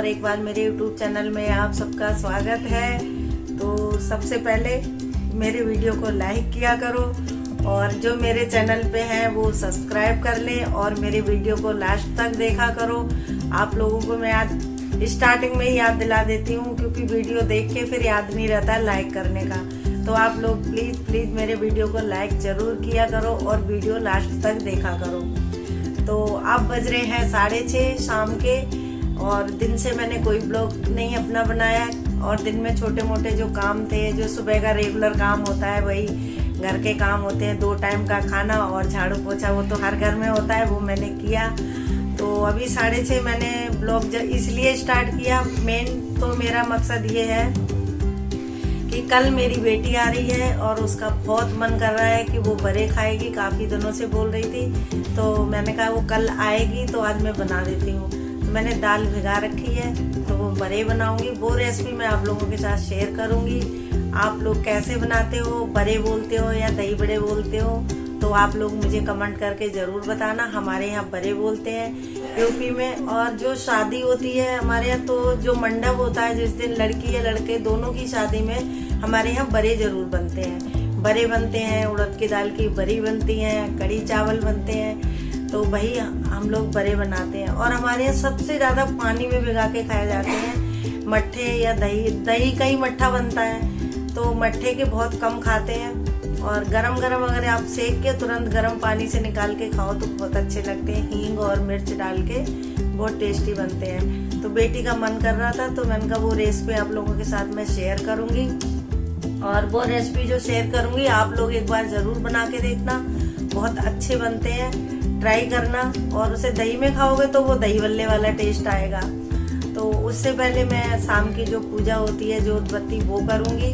एक बार मेरे YouTube channel में आप सबका स्वागत है। तो सबसे पहले मेरे वीडियो को लाइक किया करो और जो मेरे चैनल पे हैं वो सब्सक्राइब कर लें और मेरे वीडियो को लास्ट तक देखा करो। आप लोगों को मैं आज स्टार्टिंग में ही याद दिला देती हूँ, क्योंकि वीडियो देख के फिर याद नहीं रहता लाइक करने का। तो आप लोग प्लीज़ मेरे वीडियो को लाइक ज़रूर किया करो और वीडियो लास्ट तक देखा करो। तो अब बज रहे हैं 6:30 शाम के और दिन से मैंने कोई ब्लॉग नहीं अपना बनाया। और दिन में छोटे मोटे जो काम थे, जो सुबह का रेगुलर काम होता है, वही घर के काम होते हैं, 2 टाइम का खाना और झाड़ू पोछा, वो तो हर घर में होता है, वो मैंने किया। तो अभी 6:30 मैंने ब्लॉग इसलिए स्टार्ट किया, मेन तो मेरा मकसद ये है कि कल मेरी बेटी आ रही है और उसका बहुत मन कर रहा है कि वो बड़े खाएगी। काफ़ी दिनों से बोल रही थी, तो मैंने कहा वो कल आएगी तो आज मैं बना देती हूँ। तो मैंने दाल भिगा रखी है, तो वो बड़े बनाऊंगी। वो रेसिपी मैं आप लोगों के साथ शेयर करूँगी। आप लोग कैसे बनाते हो, बड़े बोलते हो या दही बड़े बोलते हो, तो आप लोग मुझे कमेंट करके ज़रूर बताना। हमारे यहाँ बड़े बोलते हैं यूपी में। और जो शादी होती है हमारे यहाँ, तो जो मंडप होता है जिस दिन लड़की या लड़के दोनों की शादी में, हमारे यहाँ बड़े ज़रूर बनते हैं। बड़े बनते हैं, उड़द की दाल की बड़ी बनती हैं, कड़ी चावल बनते हैं, तो वही हम लोग बड़े बनाते हैं। और हमारे यहाँ सबसे ज़्यादा पानी में भिगा के खाए जाते हैं मट्ठे या दही का ही मट्ठा बनता है, तो मट्ठे के बहुत कम खाते हैं। और गरम गरम अगर आप सेक के तुरंत गरम पानी से निकाल के खाओ तो बहुत अच्छे लगते हैं। हींग और मिर्च डाल के बहुत टेस्टी बनते हैं। तो बेटी का मन कर रहा था, तो मैंने कहा वो रेसिपी आप लोगों के साथ मैं शेयर करूंगी। और वो रेसिपी जो शेयर करूंगी आप लोग एक बार ज़रूर बना के देखना, बहुत अच्छे बनते हैं, ट्राई करना। और उसे दही में खाओगे तो वो दही बल्ले वाला टेस्ट आएगा। तो उससे पहले मैं शाम की जो पूजा होती है, जोत बत्ती, वो करूँगी।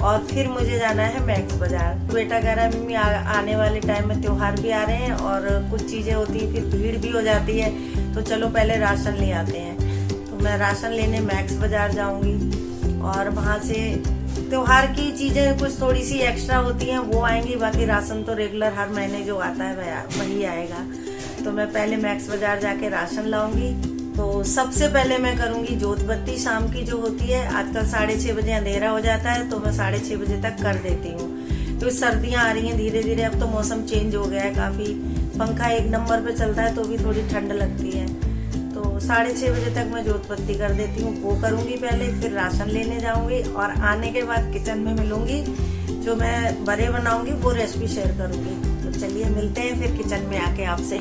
और फिर मुझे जाना है मैक्स बाजार। बेटा कह रहा है मम्मी आने वाले टाइम में त्योहार भी आ रहे हैं और कुछ चीज़ें होती हैं, फिर भीड़ भी हो जाती है, तो चलो पहले राशन ले आते हैं। तो मैं राशन लेने मैक्स बाजार जाऊंगी और वहाँ से त्योहार की चीज़ें कुछ थोड़ी सी एक्स्ट्रा होती हैं वो आएंगी। बाकी राशन तो रेगुलर हर महीने जो आता है वही आएगा। तो मैं पहले मैक्स बाजार जाके राशन लाऊंगी। तो सबसे पहले मैं करूंगी जोत बत्ती शाम की जो होती है। आजकल 6:30 बजे अंधेरा हो जाता है, तो मैं 6:30 बजे तक कर देती हूँ। तो सर्दियाँ आ रही हैं धीरे धीरे, अब तो मौसम चेंज हो गया है काफ़ी। पंखा 1 नंबर पे चलता है तो भी थोड़ी ठंड लगती है। तो 6:30 बजे तक मैं जोत बत्ती कर देती हूँ, वो करूँगी पहले। फिर राशन लेने जाऊँगी और आने के बाद किचन में मिलूँगी। जो मैं बड़े बनाऊँगी वो रेसिपी शेयर करूँगी। तो चलिए मिलते हैं फिर किचन में आके आपसे।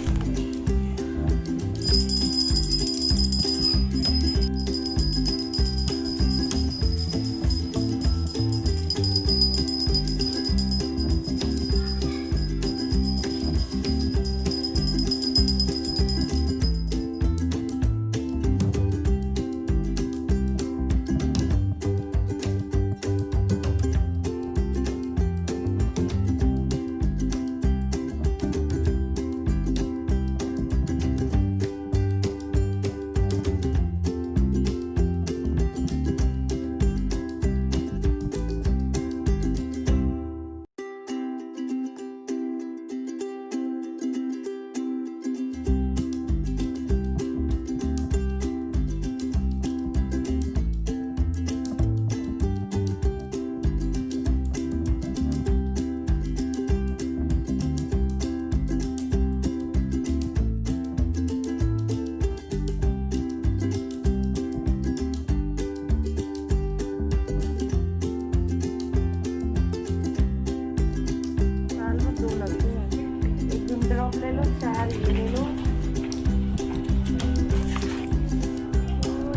ले लो, 4 ये ले लो।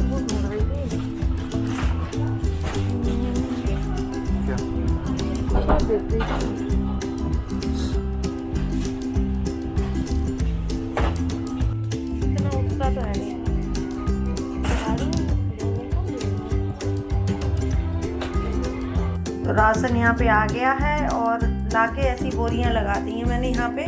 वो ढूंढ रही थी क्या देख रही थी। इतना उठता तो है नहीं। तो राशन यहाँ पे आ गया है और लाके ऐसी बोरियां लगा दी हैं मैंने यहाँ पे,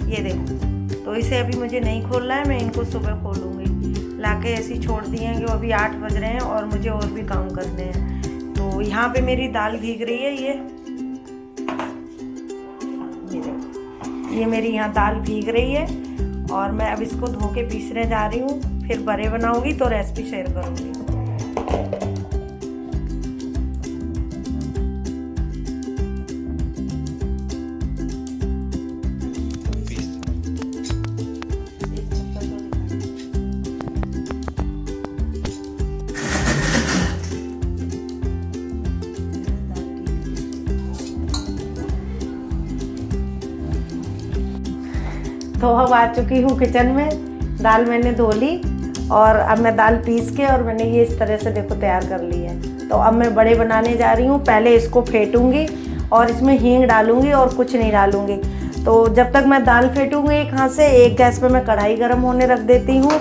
ये देखो। तो इसे अभी मुझे नहीं खोलना है, मैं इनको सुबह खोलूँगी। लाके ऐसी छोड़ दी हैं कि अभी 8 बज रहे हैं और मुझे और भी काम करने हैं। तो यहाँ पे मेरी दाल भीग रही है, ये देखो, ये मेरी यहाँ दाल भीग रही है और मैं अब इसको धो के पीसने जा रही हूँ। फिर बड़े बनाऊंगी तो रेसिपी शेयर करूंगी। तो अब आ चुकी हूँ किचन में। दाल मैंने धो ली और अब मैं दाल पीस के और मैंने ये इस तरह से देखो तैयार कर ली है। तो अब मैं बड़े बनाने जा रही हूँ। पहले इसको फेंटूंगी और इसमें हींग डालूंगी और कुछ नहीं डालूंगी। तो जब तक मैं दाल फेंटूंगी एक हाथ से, एक गैस पे मैं कढ़ाई गर्म होने रख देती हूँ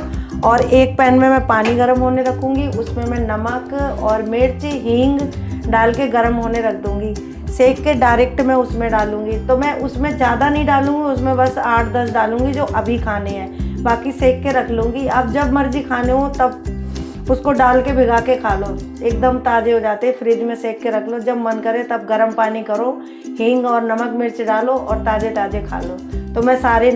और एक पैन में मैं पानी गर्म होने रखूँगी। उसमें मैं नमक और मिर्च हींग डाल के गर्म होने रख दूँगी। सेक के डायरेक्ट मैं उसमें डालूंगी। तो मैं उसमें ज़्यादा नहीं डालूंगी, उसमें बस 8-10 डालूंगी जो अभी खाने हैं, बाकी सेक के रख लूँगी। अब जब मर्जी खाने हो तब उसको डाल के भिगा के खा लो, एकदम ताज़े हो जाते। फ्रिज में सेक के रख लो, जब मन करे तब गर्म पानी करो, हींग और नमक मिर्च डालो और ताज़े ताज़े खा लो। तो मैं सारे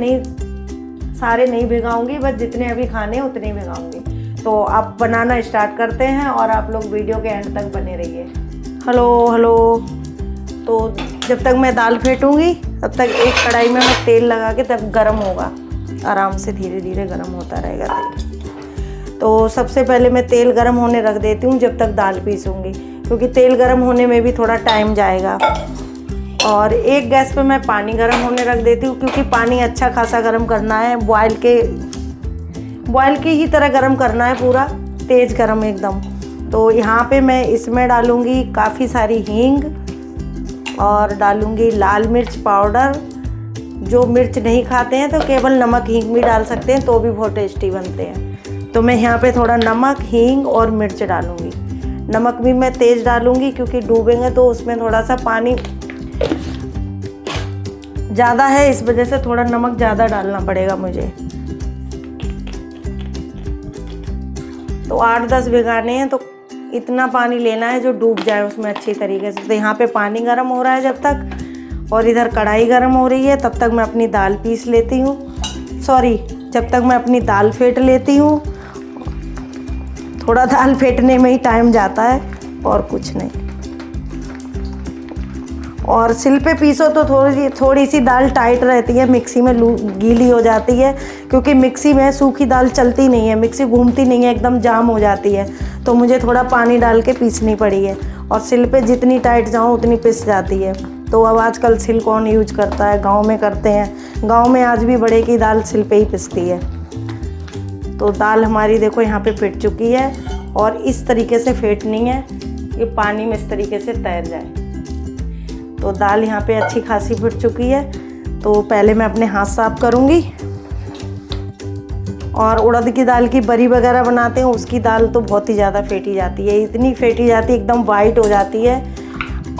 नहीं भिगाऊंगी, बस जितने अभी खाने हैं उतने ही भिगाऊंगी। तो आप बनाना स्टार्ट करते हैं और आप लोग वीडियो के एंड तक बने रहिए। हेलो। तो जब तक मैं दाल फेंटूंगी तब तक एक कढ़ाई में मैं तेल लगा के, तब गर्म होगा, आराम से धीरे धीरे गर्म होता रहेगा तेल। तो सबसे पहले मैं तेल गर्म होने रख देती हूँ जब तक दाल पीसूंगी, क्योंकि तेल गर्म होने में भी थोड़ा टाइम जाएगा। और एक गैस पे मैं पानी गर्म होने रख देती हूँ, क्योंकि पानी अच्छा खासा गर्म करना है, बॉयल के ही तरह गर्म करना है, पूरा तेज़ गर्म एकदम। तो यहाँ पे मैं इसमें डालूँगी काफ़ी सारी हींग और डालूंगी लाल मिर्च पाउडर। जो मिर्च नहीं खाते हैं तो केवल नमक हींग भी डाल सकते हैं, तो भी बहुत टेस्टी बनते हैं। तो मैं यहाँ पे थोड़ा नमक हींग और मिर्च डालूंगी। नमक भी मैं तेज़ डालूंगी, क्योंकि डूबेंगे तो उसमें थोड़ा सा पानी ज़्यादा है, इस वजह से थोड़ा नमक ज़्यादा डालना पड़ेगा मुझे। तो 8-10 भिगाने हैं, तो इतना पानी लेना है जो डूब जाए उसमें अच्छी तरीके से। तो यहाँ पे पानी गर्म हो रहा है जब तक, और इधर कढ़ाई गर्म हो रही है, तब तक मैं अपनी दाल पीस लेती हूँ। जब तक मैं अपनी दाल फेंट लेती हूँ। थोड़ा दाल फेंटने में ही टाइम जाता है और कुछ नहीं। और सिल पे पीसो तो थोड़ी सी दाल टाइट रहती है, मिक्सी में गीली हो जाती है, क्योंकि मिक्सी में सूखी दाल चलती नहीं है, मिक्सी घूमती नहीं है, एकदम जाम हो जाती है। तो मुझे थोड़ा पानी डाल के पीसनी पड़ी है, और सिल पे जितनी टाइट जाऊँ उतनी पिस जाती है। तो अब आजकल सिल कौन यूज करता है, गांव में करते हैं। गांव में आज भी बड़े की दाल सिल पे ही पिसती है। तो दाल हमारी देखो यहाँ पे फेंट चुकी है, और इस तरीके से फेंटनी है कि पानी में इस तरीके से तैर जाए। तो दाल यहाँ पे अच्छी खासी फट चुकी है। तो पहले मैं अपने हाथ साफ करूँगी। और उड़द की दाल की बरी वगैरह बनाते हैं, उसकी दाल तो बहुत ही ज़्यादा फेंटी जाती है, इतनी फेंटी जाती है एकदम वाइट हो जाती है,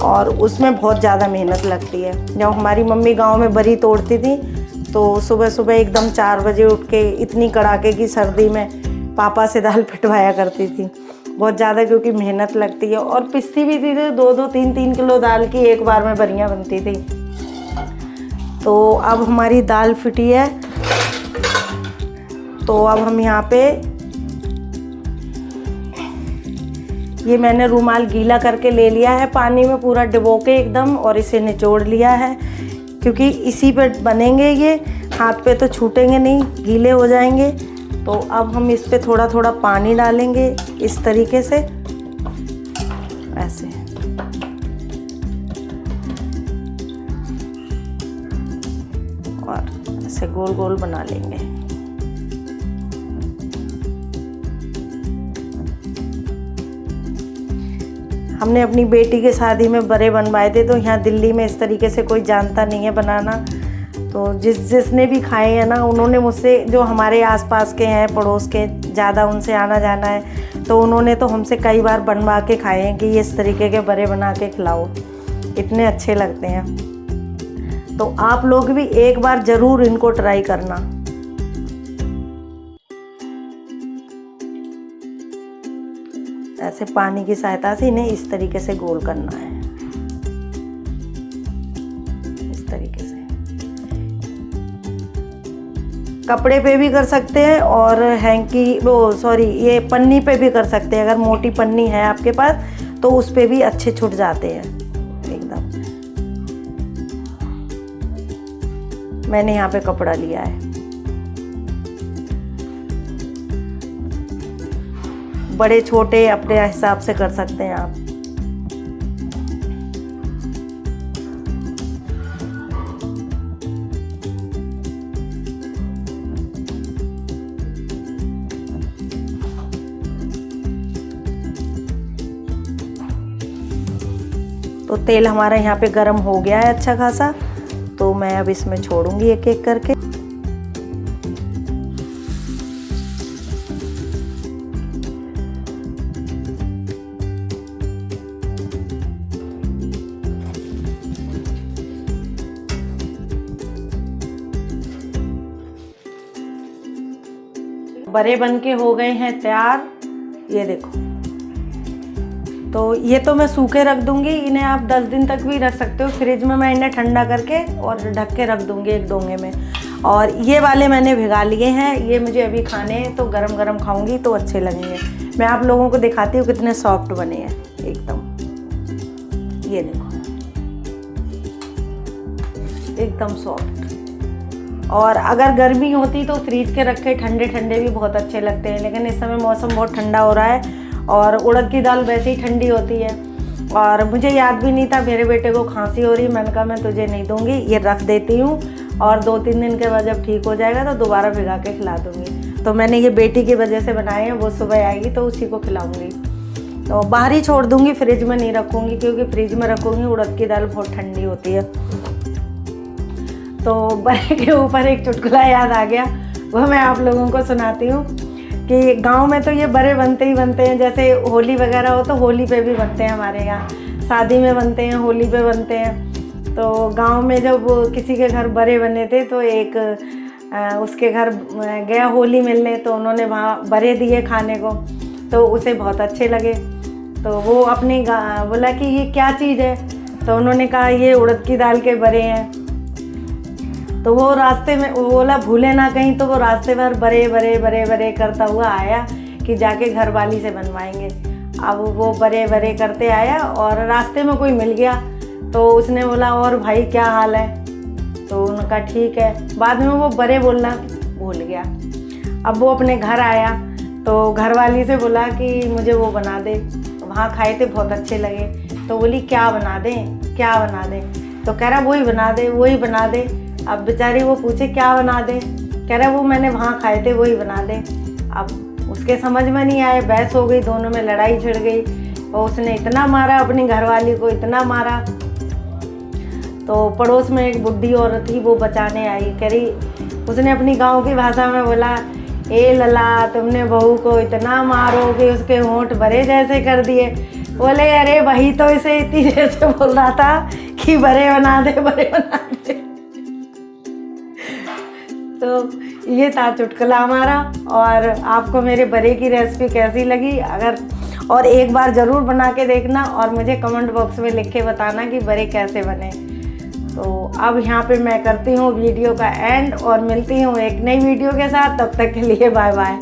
और उसमें बहुत ज़्यादा मेहनत लगती है। जब हमारी मम्मी गांव में बरी तोड़ती थी तो सुबह सुबह एकदम 4 बजे उठ के इतनी कड़ाके की सर्दी में पापा से दाल पिटवाया करती थी, बहुत ज़्यादा, क्योंकि मेहनत लगती है। और पिसती भी थी, 2-2, 3-3 किलो दाल की एक बार में बरियाँ बनती थी। तो अब हमारी दाल फिटी है। तो अब हम यहाँ पे ये मैंने रुमाल गीला करके ले लिया है, पानी में पूरा डुबो के एकदम, और इसे निचोड़ लिया है, क्योंकि इसी पे बनेंगे ये, हाथ पे तो छूटेंगे नहीं, गीले हो जाएंगे। तो अब हम इस पे थोड़ा थोड़ा पानी डालेंगे इस तरीके से, ऐसे। और ऐसे गोल गोल बना लेंगे। हमने अपनी बेटी के शादी में बड़े बनवाए थे, तो यहाँ दिल्ली में इस तरीके से कोई जानता नहीं है बनाना। तो जिसने भी खाए हैं ना, उन्होंने मुझसे, जो हमारे आसपास के हैं, पड़ोस के, ज़्यादा उनसे आना जाना है, तो उन्होंने तो हमसे कई बार बनवा के खाए हैं कि ये इस तरीके के बड़े बना के खिलाओ, इतने अच्छे लगते हैं। तो आप लोग भी एक बार ज़रूर इनको ट्राई करना। ऐसे पानी की सहायता से इन्हें इस तरीके से गोल करना है, इस तरीके से। कपड़े पे भी कर सकते हैं और हैंकी ये पन्नी पे भी कर सकते हैं। अगर मोटी पन्नी है आपके पास तो उस पे भी अच्छे छुट जाते हैं एकदम। मैंने यहाँ पे कपड़ा लिया है। बड़े छोटे अपने हिसाब से कर सकते हैं आप। तो तेल हमारा यहाँ पे गरम हो गया है अच्छा खासा, तो मैं अब इसमें छोड़ूंगी एक एक करके। बड़े बन के हो गए हैं तैयार, ये देखो। तो ये तो मैं सूखे रख दूंगी, इन्हें आप 10 दिन तक भी रख सकते हो फ्रिज में। मैं इन्हें ठंडा करके और ढक के रख दूंगी एक डोंगे में। और ये वाले मैंने भिगा लिए हैं, ये मुझे अभी खाने हैं, तो गरम गरम खाऊंगी तो अच्छे लगेंगे। मैं आप लोगों को दिखाती हूँ कितने सॉफ्ट बने हैं एकदम। ये देखो एकदम सॉफ्ट। और अगर गर्मी होती तो फ्रीज के रखे ठंडे ठंडे भी बहुत अच्छे लगते हैं, लेकिन इस समय मौसम बहुत ठंडा हो रहा है और उड़द की दाल वैसे ही ठंडी होती है। और मुझे याद भी नहीं था, मेरे बेटे को खांसी हो रही, मैंने कहा मैं तुझे नहीं दूंगी, ये रख देती हूँ और 2-3 दिन के बाद जब ठीक हो जाएगा तो दोबारा भिगा के खिला दूँगी। तो मैंने ये बेटी की वजह से बनाए हैं, वो सुबह आएगी तो उसी को खिलाऊँगी। तो बाहर ही छोड़ दूँगी, फ्रिज में नहीं रखूँगी, क्योंकि फ्रिज में रखूँगी उड़द की दाल बहुत ठंडी होती है। तो बड़े के ऊपर एक चुटकुला याद आ गया, वह मैं आप लोगों को सुनाती हूँ कि गांव में तो ये बड़े बनते ही बनते हैं। जैसे होली वगैरह हो तो होली पे भी बनते हैं हमारे यहाँ, शादी में बनते हैं, होली पे बनते हैं। तो गांव में जब किसी के घर बड़े बने थे तो एक उसके घर गया होली मिलने, तो उन्होंने वहाँ बड़े दिए खाने को, तो उसे बहुत अच्छे लगे। तो वो अपनी बोला कि ये क्या चीज़ है, तो उन्होंने कहा ये उड़द की दाल के बड़े हैं। तो वो रास्ते में बोला भूले ना कहीं, तो वो रास्ते भर बड़े बड़े बड़े बड़े करता हुआ आया कि जाके घरवाली से बनवाएंगे। अब वो बड़े बड़े करते आया और रास्ते में कोई मिल गया, तो उसने बोला और भाई क्या हाल है, तो उनका ठीक है। बाद में वो बड़े बोलना भूल गया। अब वो अपने घर आया तो घरवाली से बोला कि मुझे वो बना दे, वहाँ खाए थे बहुत अच्छे लगे। तो बोली क्या बना दें, क्या बना दें, तो कह रहा वही बना दे, वही बना दे। अब बेचारी वो पूछे क्या बना दे, कह रहा वो मैंने वहाँ खाए थे वही बना दे। अब उसके समझ में नहीं आए, बहस हो गई, दोनों में लड़ाई छिड़ गई और उसने इतना मारा अपनी घरवाली को, इतना मारा। तो पड़ोस में एक बुढ़ी औरत थी, वो बचाने आई, कह रही, उसने अपनी गांव की भाषा में बोला, ए लला तुमने बहू को इतना मारो कि उसके होंठ बड़े जैसे कर दिए। बोले अरे वही तो इसे इतनी देर से बोल रहा था कि बड़े बना दे, बड़े बना दे। तो ये था चुटकुला हमारा। और आपको मेरे बड़े की रेसिपी कैसी लगी, अगर और एक बार ज़रूर बना के देखना और मुझे कमेंट बॉक्स में लिख के बताना कि बड़े कैसे बने। तो अब यहाँ पे मैं करती हूँ वीडियो का एंड और मिलती हूँ एक नई वीडियो के साथ। तब तक के लिए बाय बाय।